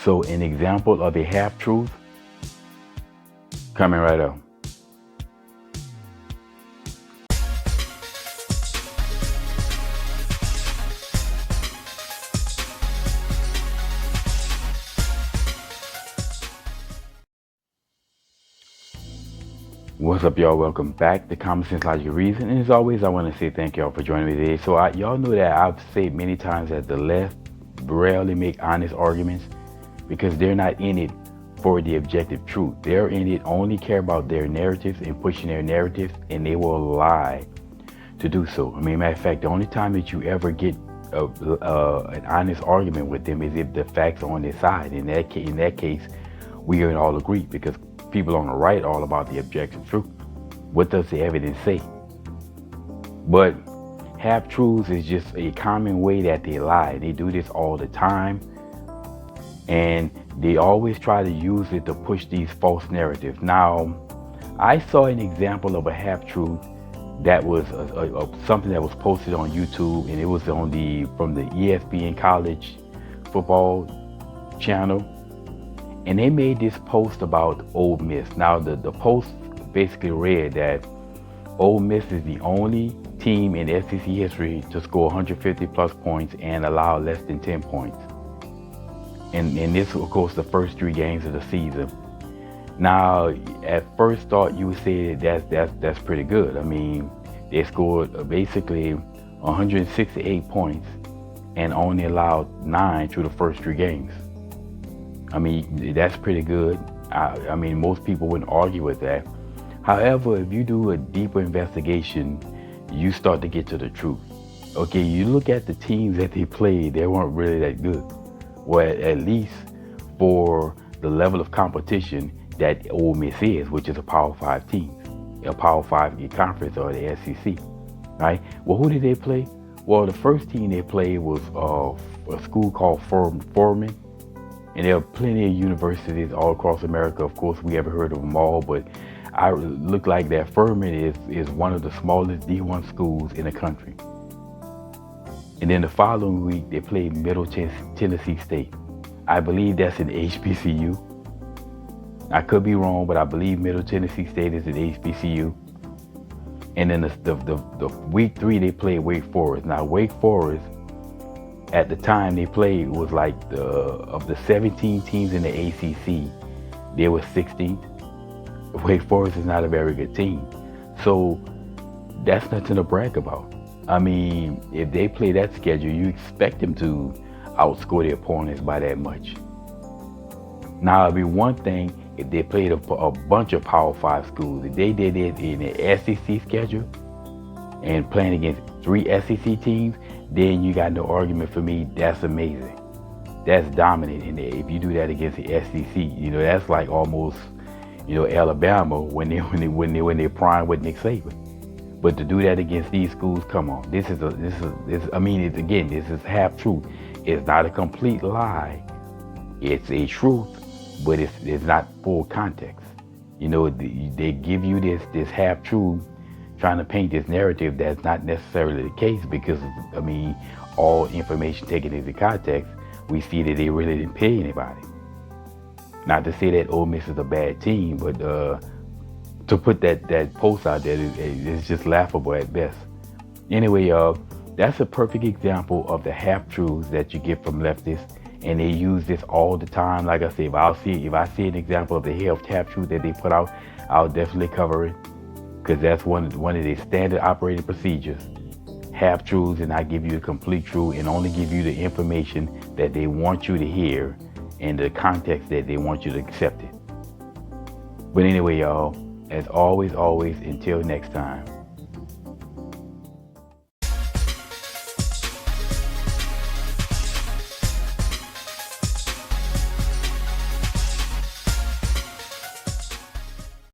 So an example of a half-truth coming right up. What's up, y'all? Welcome back to Common Sense Logic Reason. And as always, I want to say thank y'all for joining me today. So y'all know that I've said many times that the left rarely make honest arguments because they're not in it for the objective truth. They're in it only care about their narratives and pushing their narratives, and they will lie to do so. I mean, matter of fact, the only time that you ever get an honest argument with them is if the facts are on their side. In that case, we can all agree because people on the right all about the objective truth. What does the evidence say? But half-truths is just a common way that they lie. They do this all the time, and they always try to use it to push these false narratives. Now, I saw an example of a half-truth that was something that was posted on YouTube, and it was from the ESPN College Football channel, and they made this post about Ole Miss. Now, the post basically read that Ole Miss is the only team in SEC history to score 150 plus points and allow less than 10 points. And this, of course, the first 3 games of the season. Now, at first thought, you would say that's pretty good. I mean, they scored basically 168 points and only allowed 9 through the first 3 games. I mean, that's pretty good. I mean, most people wouldn't argue with that. However, if you do a deeper investigation, you start to get to the truth. Okay, you look at the teams that they played, they weren't really that good. Well, at least for the level of competition that Ole Miss is, which is a Power 5 team, a Power 5 conference, or the SEC, right? Well, who did they play? Well, the first team they played was a school called Furman. And there are plenty of universities all across America. Of course, we haven't heard of them all, but I look like that Furman is one of the smallest D1 schools in the country. And then the following week, they played Middle Tennessee State. I believe that's an HBCU. I could be wrong, but I believe Middle Tennessee State is an HBCU. And then the week 3, they played Wake Forrest. Now, Wake Forest, at the time they played, was like of the 17 teams in the ACC, they were 16th. Wake Forest is not a very good team. So that's nothing to brag about. I mean, if they play that schedule, you expect them to outscore their opponents by that much. Now, it'd be one thing if they played a bunch of Power 5 schools. If they did it in the SEC schedule and playing against 3 SEC teams, then you got no argument for me. That's amazing. That's dominant in there. If you do that against the SEC, that's like almost, Alabama when they prime with Nick Saban. But to do that against these schools, come on. This is half truth. It's not a complete lie. It's a truth, but it's not full context. They give you this half truth, trying to paint this narrative that's not necessarily the case because, all information taken into context, we see that they really didn't pay anybody. Not to say that Ole Miss is a bad team, but to put that post out there, it's just laughable at best. Anyway, that's a perfect example of the half-truths that you get from leftists, and they use this all the time. Like I said, if I see an example of the half-truth that they put out, I'll definitely cover it. Because that's one of their standard operating procedures. Half-truths, and I give you the complete truth and only give you the information that they want you to hear and the context that they want you to accept it. But anyway, y'all, as always, until next time.